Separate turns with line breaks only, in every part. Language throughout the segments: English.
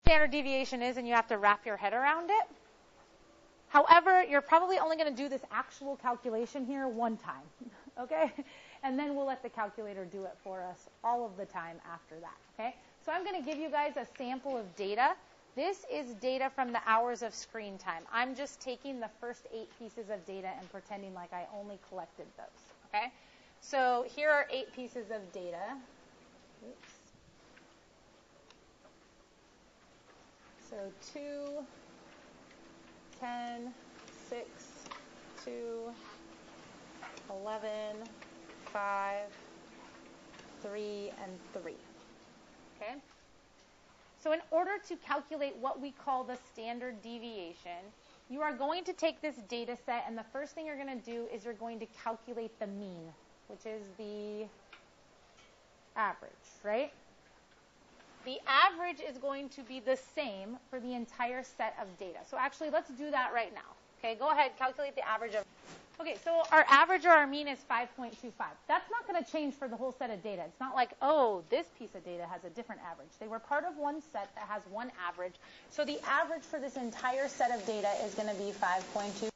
standard deviation is, and you have to wrap your head around it. However, you're probably only going to do this actual calculation here one time, okay? And then we'll let the calculator do it for us all of the time after that, okay? So I'm going to give you guys a sample of data. This is data from the hours of screen time. I'm just taking the first 8 pieces of data and pretending like I only collected those, okay? So here are 8 pieces of data. Oops. So 2, 10, 6, 2, 11, 5, 3, and 3. Okay? So in order to calculate what we call the standard deviation, you are going to take this data set, and the first thing you're going to do is you're going to calculate the mean, which is the average, right? The average is going to be the same for the entire set of data. So actually, let's do that right now. Okay, go ahead, calculate the average of. Okay, so our average or our mean is 5.25. That's not going to change for the whole set of data. It's not like, oh, this piece of data has a different average. They were part of one set that has one average. So the average for this entire set of data is going to be 5.25.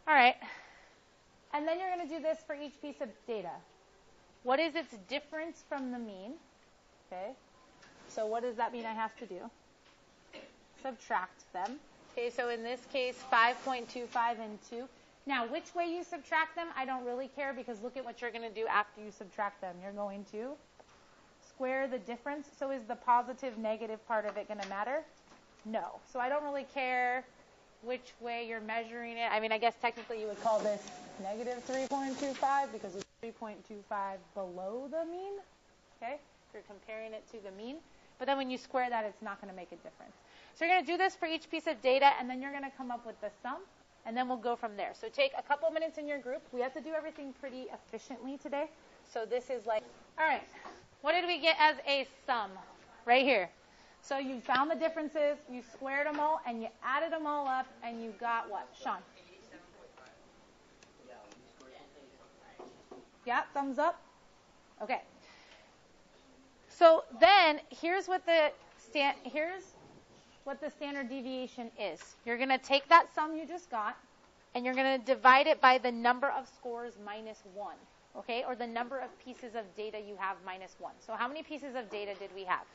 All right. And then you're going to do this for each piece of data. What is its difference from the mean? Okay. So what does that mean I have to do? Subtract them. Okay, so in this case, 5.25 and 2. Now, which way you subtract them, I don't really care, because look at what you're going to do after you subtract them. You're going to square the difference. So is the positive, negative part of it going to matter? No. So I don't really care which way you're measuring it. I mean, I guess technically you would call this negative 3.25 because it's 3.25 below the mean. Okay? You're comparing it to the mean. But then when you square that, it's not going to make a difference. So you're going to do this for each piece of data, and then you're going to come up with the sum, and then we'll go from there. So take a couple minutes in your group. We have to do everything pretty efficiently today. So this is like, all right, what did we get as a sum? Right here. So you found the differences, you squared them all, and you added them all up, and you got what? Sean? Yeah, thumbs up? Okay. So then, here's what the standard deviation is. You're going to take that sum you just got, and you're going to divide it by the number of scores minus 1, okay? Or the number of pieces of data you have minus 1. So how many pieces of data did we have?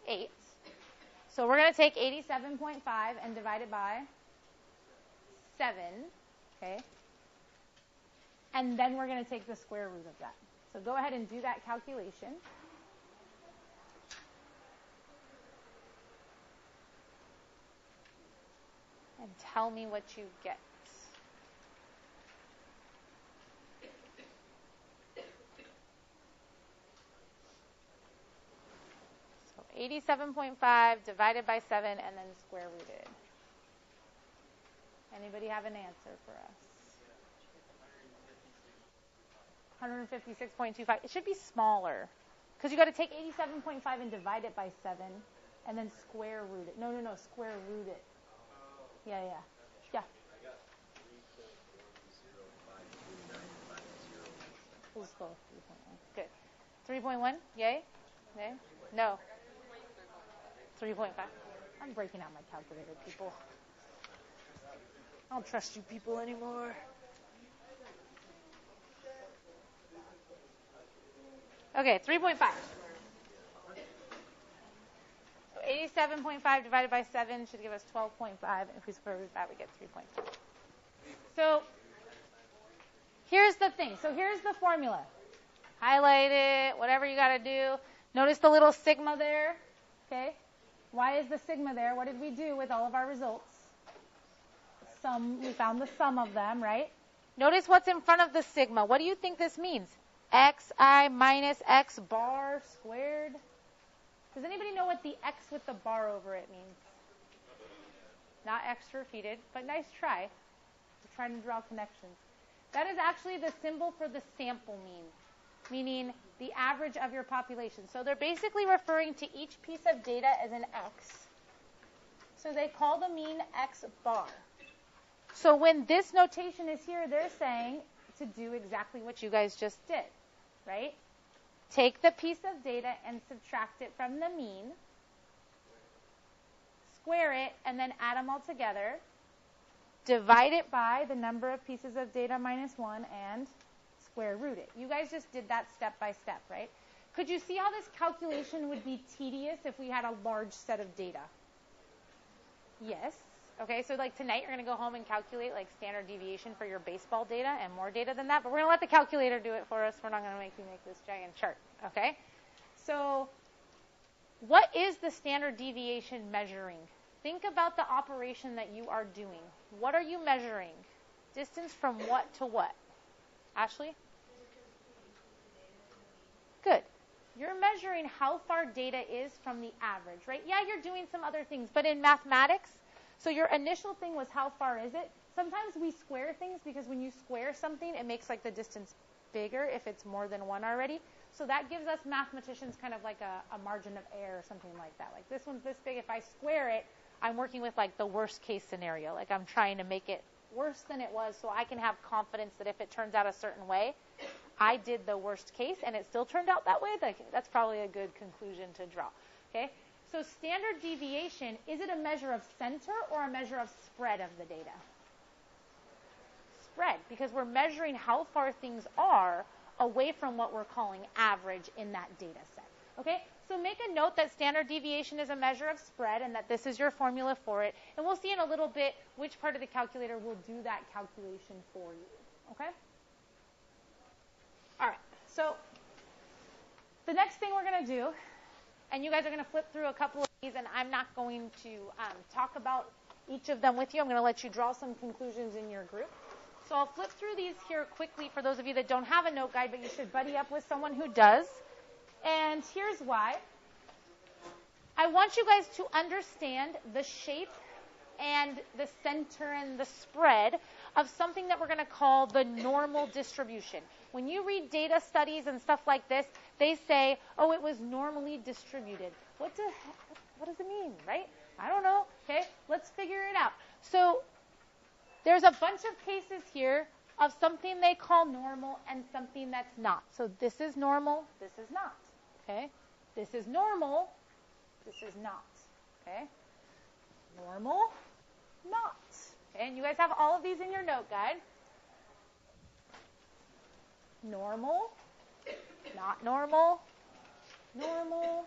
8. So we're going to take 87.5 and divide it by 7, okay? And then we're going to take the square root of that. So go ahead and do that calculation. And tell me what you get. So 87.5 divided by 7 and then square rooted. Anybody have an answer for us? 156.25. It should be smaller. Because you got to take 87.5 and divide it by 7 and then square root it. No, square root it. Yeah. Let's go 3.1. Good. 3.1? Yay? Nay? No. 3.5. I'm breaking out my calculator, people. I don't trust you people anymore. Okay, 3.5. So 87.5 divided by 7 should give us 12.5. If we square root that, we get 3.5. So here's the thing. So here's the formula. Highlight it, whatever you got to do. Notice the little sigma there. Okay? Why is the sigma there? What did we do with all of our results? We found the sum of them, right? Notice what's in front of the sigma. What do you think this means? Xi minus x bar squared. Does anybody know what the x with the bar over it means? Not extra repeated, but nice try. We're trying to draw connections. That is actually the symbol for the sample mean, meaning the average of your population. So they're basically referring to each piece of data as an x. So they call the mean x bar. So when this notation is here, they're saying to do exactly what you guys just did, right? Take the piece of data and subtract it from the mean, square it, and then add them all together. Divide it by the number of pieces of data minus 1 and square root it. You guys just did that step by step, right? Could you see how this calculation would be tedious if we had a large set of data? Yes. Okay, so like tonight you're going to go home and calculate like standard deviation for your baseball data and more data than that, but we're going to let the calculator do it for us. We're not going to make you make this giant chart, okay? So what is the standard deviation measuring? Think about the operation that you are doing. What are you measuring? Distance from what to what? Ashley? Good. You're measuring how far data is from the average, right? Yeah, you're doing some other things, but in mathematics, so your initial thing was how far is it? Sometimes we square things because when you square something, it makes like the distance bigger if it's more than 1 already. So that gives us mathematicians kind of like a margin of error or something like that. Like this one's this big. If I square it, I'm working with like the worst case scenario. Like I'm trying to make it worse than it was so I can have confidence that if it turns out a certain way, I did the worst case and it still turned out that way. Like, that's probably a good conclusion to draw. Okay? So standard deviation, is it a measure of center or a measure of spread of the data? Spread, because we're measuring how far things are away from what we're calling average in that data set. Okay? So make a note that standard deviation is a measure of spread and that this is your formula for it. And we'll see in a little bit which part of the calculator will do that calculation for you. Okay? All right. So the next thing we're going to do, and you guys are going to flip through a couple of these, and I'm not going to talk about each of them with you. I'm going to let you draw some conclusions in your group. So I'll flip through these here quickly for those of you that don't have a note guide, but you should buddy up with someone who does. And here's why. I want you guys to understand the shape and the center and the spread of something that we're going to call the normal distribution. When you read data studies and stuff like this, they say, oh, it was normally distributed. What does it mean, right? I don't know. Okay, let's figure it out. So there's a bunch of cases here of something they call normal and something that's not. So this is normal, this is not. Okay? This is normal, this is not. Okay? Normal, not. Okay? And you guys have all of these in your note guide. Normal, not normal, normal,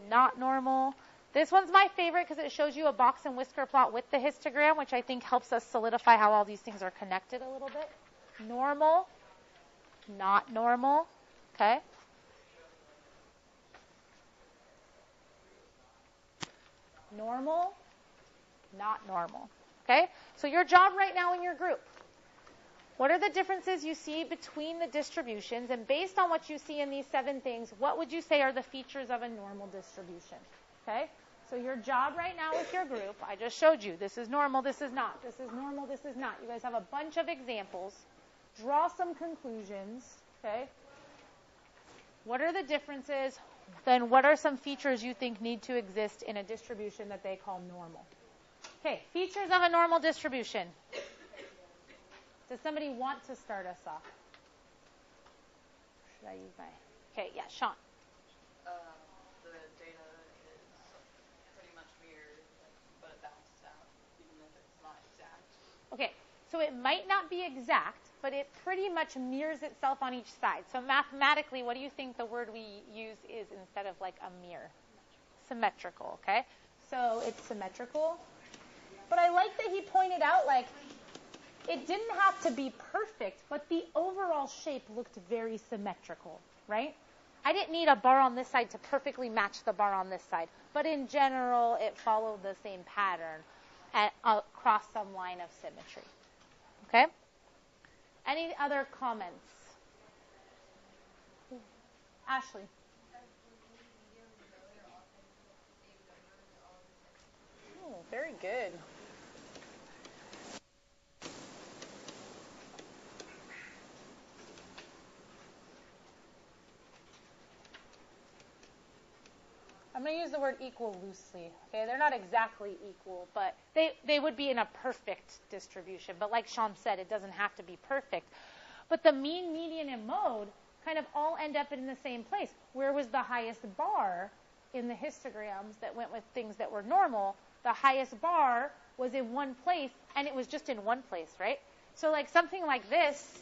not normal. This one's my favorite because it shows you a box and whisker plot with the histogram, which I think helps us solidify how all these things are connected a little bit. Normal, not normal. Okay? Normal, not normal. Okay? So your job right now in your group, what are the differences you see between the distributions? And based on what you see in these 7 things, what would you say are the features of a normal distribution? Okay? So your job right now with your group, I just showed you, this is normal, this is not. This is normal, this is not. You guys have a bunch of examples. Draw some conclusions. Okay? What are the differences? Then what are some features you think need to exist in a distribution that they call normal? Okay, features of a normal distribution. Does somebody want to start us off? Should I use my... Okay, yeah, Sean.
The data is pretty much mirrored, but it balances out, even if it's not exact.
Okay, so it might not be exact, but it pretty much mirrors itself on each side. So mathematically, what do you think the word we use is instead of like a mirror? Symmetrical, okay? So it's symmetrical. But I like that he pointed out, like, it didn't have to be perfect, but the overall shape looked very symmetrical, right? I didn't need a bar on this side to perfectly match the bar on this side. But in general, it followed the same pattern across some line of symmetry. Okay? Any other comments? Ashley. Oh, very good. I'm going to use the word equal loosely. Okay, they're not exactly equal, but they would be in a perfect distribution. But like Sean said, it doesn't have to be perfect. But the mean, median, and mode kind of all end up in the same place. Where was the highest bar in the histograms that went with things that were normal? The highest bar was in one place, and it was just in one place, right? So like something like this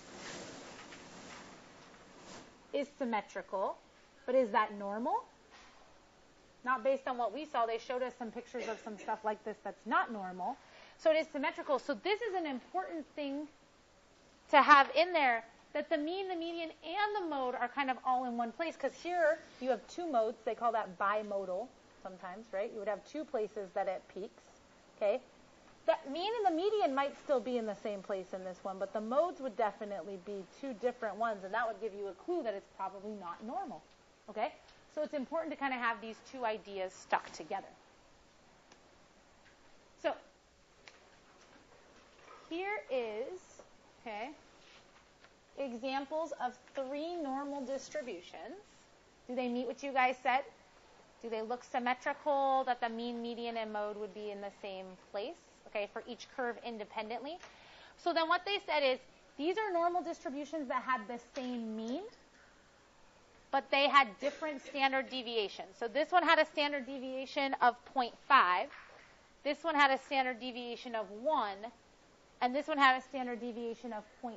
is symmetrical, but is that normal? Not based on what we saw. They showed us some pictures of some stuff like this that's not normal. So it is symmetrical. So this is an important thing to have in there, that the mean, the median, and the mode are kind of all in one place. Because here you have two modes. They call that bimodal sometimes, right? You would have two places that it peaks. Okay? The mean and the median might still be in the same place in this one, but the modes would definitely be two different ones, and that would give you a clue that it's probably not normal. Okay? So it's important to kind of have these two ideas stuck together. So here is, okay, examples of 3 normal distributions. Do they meet what you guys said? Do they look symmetrical, that the mean, median, and mode would be in the same place, okay, for each curve independently? So then what they said is, these are normal distributions that had the same mean, but they had different standard deviations. So this one had a standard deviation of 0.5. This one had a standard deviation of 1. And this one had a standard deviation of 0.25.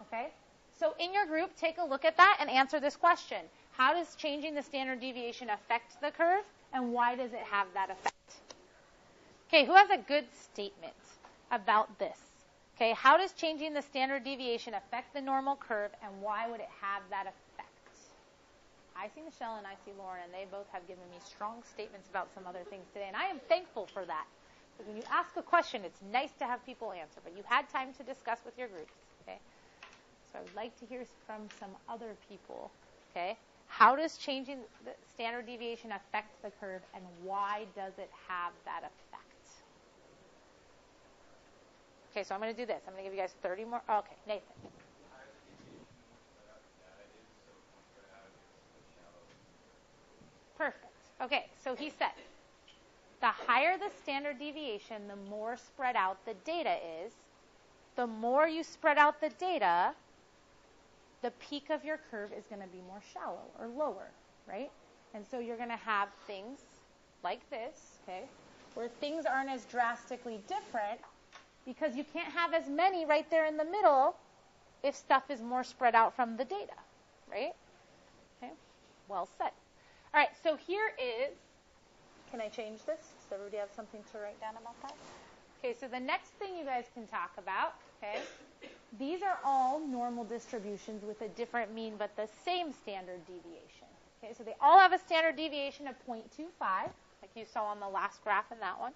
Okay? So in your group, take a look at that and answer this question. How does changing the standard deviation affect the curve? And why does it have that effect? Okay, who has a good statement about this? Okay, how does changing the standard deviation affect the normal curve, and why would it have that effect? I see Michelle and I see Lauren, and they both have given me strong statements about some other things today, and I am thankful for that. Because when you ask a question, it's nice to have people answer, but you had time to discuss with your groups, okay? So I would like to hear from some other people, okay? How does changing the standard deviation affect the curve, and why does it have that effect? Okay, so I'm going to do this. I'm going to give you guys 30 more. Okay, Nathan. Perfect. Okay, so he said, the higher the standard deviation, the more spread out the data is. The more you spread out the data, the peak of your curve is going to be more shallow or lower, right? And so you're going to have things like this, okay, where things aren't as drastically different because you can't have as many right there in the middle if stuff is more spread out from the data, right? Okay, well said. All right, so here is, can I change this? Does everybody have something to write down about that? Okay, so the next thing you guys can talk about, okay, these are all normal distributions with a different mean but the same standard deviation. Okay, so they all have a standard deviation of 0.25, like you saw on the last graph in that one.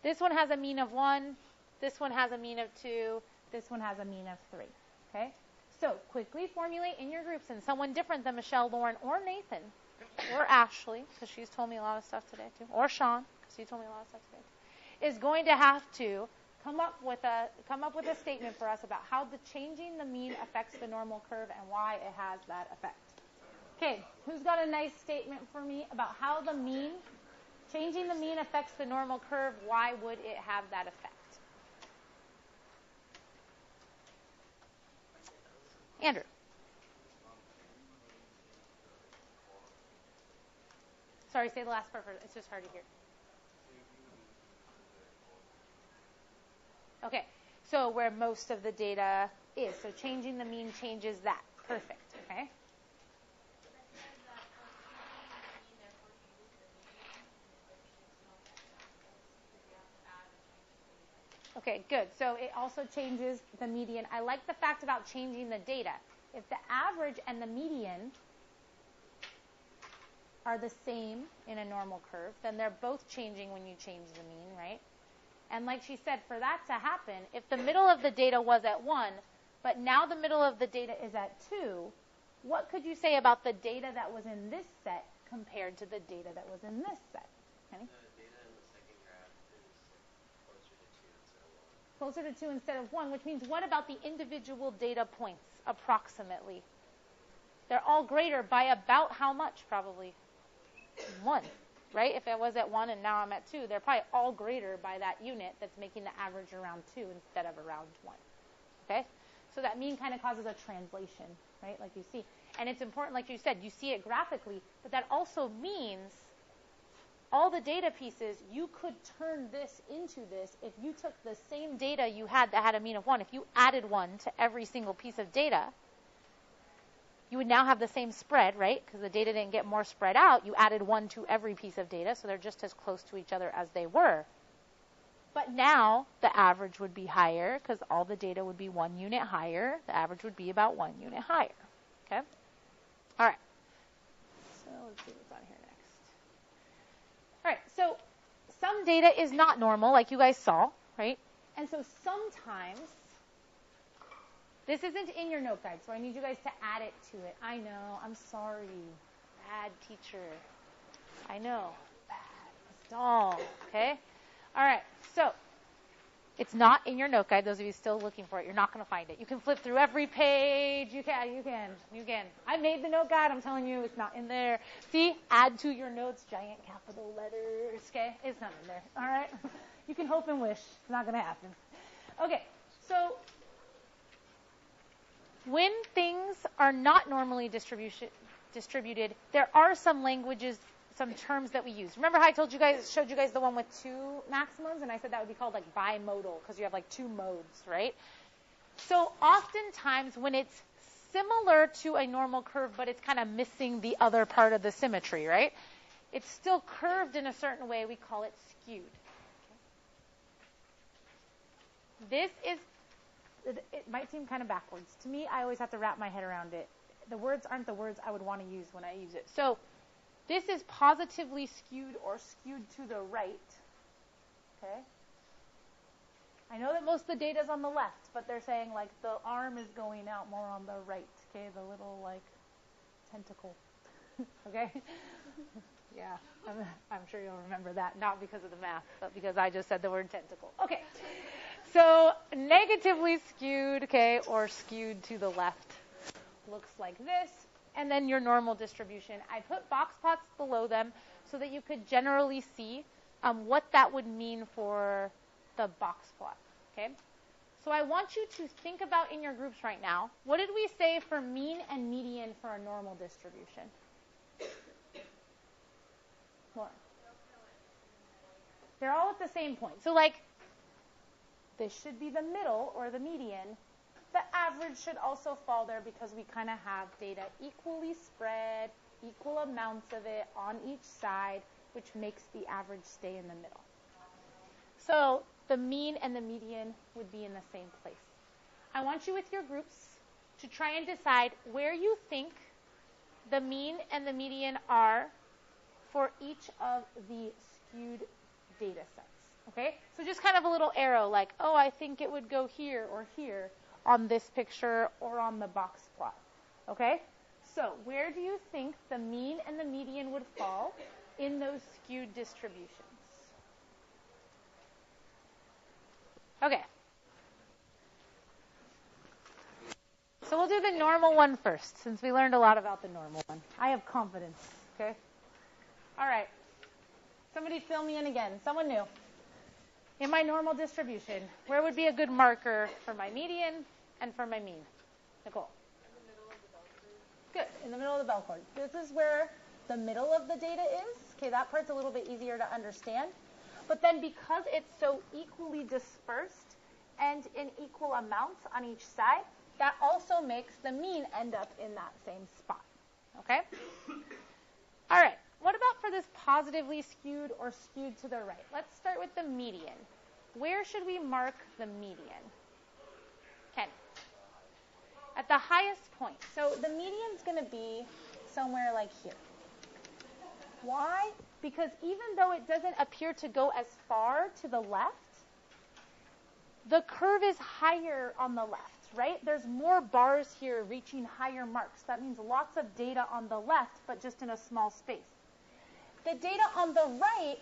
This one has a mean of 1, this one has a mean of 2, this one has a mean of 3, okay? So quickly formulate in your groups, and someone different than Michelle, Lauren, or Nathan, or Ashley, because she's told me a lot of stuff today too, or Sean, because he told me a lot of stuff today too, is going to have to come up with a statement for us about how the changing the mean affects the normal curve and why it has that effect. Okay, who's got a nice statement for me about how the mean, changing the mean affects the normal curve? Why would it have that effect? Andrew. Sorry, say the last part first. It's just hard to hear. Okay, so where most of the data is. So changing the mean changes that. Perfect, okay? Okay, good. So it also changes the median. I like the fact about changing the data. If the average and the median are the same in a normal curve, then they're both changing when you change the mean, right? And like she said, for that to happen, if the middle of the data was at 1, but now the middle of the data is at 2, what could you say about the data that was in this set compared to the data that was in this set? Kenny?
The data in the second graph is closer to 2 instead of 1.
Closer to 2 instead of 1, which means what about the individual data points, approximately? They're all greater by about how much, probably? 1, right? If I was at 1 and now I'm at 2, they're probably all greater by that unit that's making the average around 2 instead of around 1, okay? So that mean kind of causes a translation, right, like you see. And it's important, like you said, you see it graphically, but that also means all the data pieces, you could turn this into this if you took the same data you had that had a mean of 1. If you added 1 to every single piece of data, you would now have the same spread, right? Because the data didn't get more spread out. You added 1 to every piece of data, so they're just as close to each other as they were. But now the average would be higher because all the data would be 1 unit higher. The average would be about 1 unit higher, okay? All right. So let's see what's on here next. All right, so some data is not normal, like you guys saw, right? And so sometimes, this isn't in your note guide, so I need you guys to add it to it. I know, I'm sorry. Bad teacher. I know. Bad. Stall, okay? All right, so it's not in your note guide. Those of you still looking for it, you're not going to find it. You can flip through every page. You can. I made the note guide. I'm telling you, it's not in there. See, add to your notes, giant capital letters, okay? It's not in there, all right? You can hope and wish. It's not going to happen. Okay, so when things are not normally distributed, there are some languages, some terms that we use. Remember how I showed you guys the one with 2 maximums, and I said that would be called like bimodal because you have like 2 modes, right? So oftentimes when it's similar to a normal curve, but it's kind of missing the other part of the symmetry, right? It's still curved in a certain way. We call it skewed. Okay. It might seem kind of backwards. To me, I always have to wrap my head around it. The words aren't the words I would want to use when I use it. So this is positively skewed or skewed to the right. Okay? I know that most of the data is on the left, but they're saying like the arm is going out more on the right. Okay? The little like tentacle. Okay? Yeah. I'm sure you'll remember that. Not because of the math, but because I just said the word tentacle. Okay. So negatively skewed, okay, or skewed to the left looks like this. And then your normal distribution. I put box plots below them so that you could generally see what that would mean for the box plot, okay? So I want you to think about in your groups right now, what did we say for mean and median for a normal distribution? What? They're all at the same point. So like, this should be the middle or the median. The average should also fall there because we kind of have data equally spread, equal amounts of it on each side, which makes the average stay in the middle. So the mean and the median would be in the same place. I want you with your groups to try and decide where you think the mean and the median are for each of the skewed data sets. Okay? So just kind of a little arrow like, oh, I think it would go here or here on this picture or on the box plot. Okay? So where do you think the mean and the median would fall in those skewed distributions? Okay. So we'll do the normal one first, since we learned a lot about the normal one. I have confidence. Okay? All right. Somebody fill me in again. Someone new. In my normal distribution, where would be a good marker for my median and for my mean? Nicole?
In the middle of the bell curve.
Good, in the middle of the bell curve. This is where the middle of the data is. Okay, that part's a little bit easier to understand. But then because it's so equally dispersed and in equal amounts on each side, that also makes the mean end up in that same spot. Okay? All right. What about for this positively skewed or skewed to the right? Let's start with the median. Where should we mark the median? Ken? At the highest point. So the median's going to be somewhere like here. Why? Because even though it doesn't appear to go as far to the left, the curve is higher on the left, right? There's more bars here reaching higher marks. That means lots of data on the left, but just in a small space. The data on the right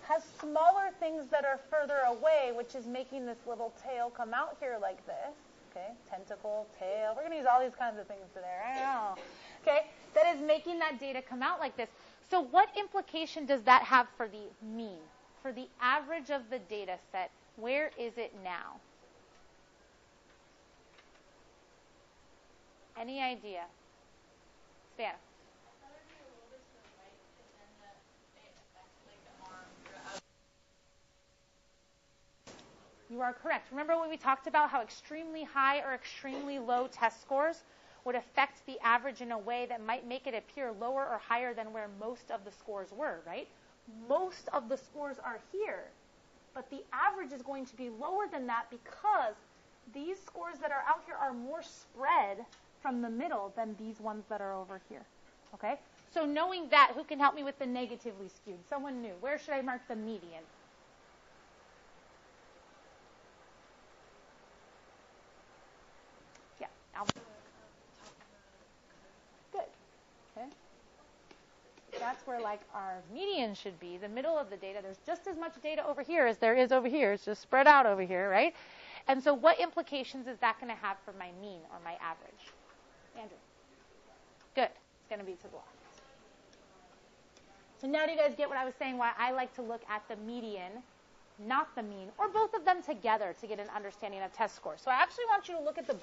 has smaller things that are further away, which is making this little tail come out here like this. Okay, tentacle, tail. We're going to use all these kinds of things today. I know. Okay, that is making that data come out like this. So what implication does that have for the mean? For the average of the data set, where is it now? Any idea? Savannah? You are correct. Remember when we talked about how extremely high or extremely low test scores would affect the average in a way that might make it appear lower or higher than where most of the scores were, right? Most of the scores are here, but the average is going to be lower than that because these scores that are out here are more spread from the middle than these ones that are over here, okay? So knowing that, who can help me with the negatively skewed? Someone new. Where should I mark the median? Yeah, Albert. Good. Okay. That's where like our median should be, the middle of the data. There's just as much data over here as there is over here. It's just spread out over here, right? And so what implications is that going to have for my mean or my average? Andrew. Good. It's going to be to the left. So now do you guys get what I was saying, why I like to look at the median, not the mean, or both of them together to get an understanding of test scores. So I actually want you to look at the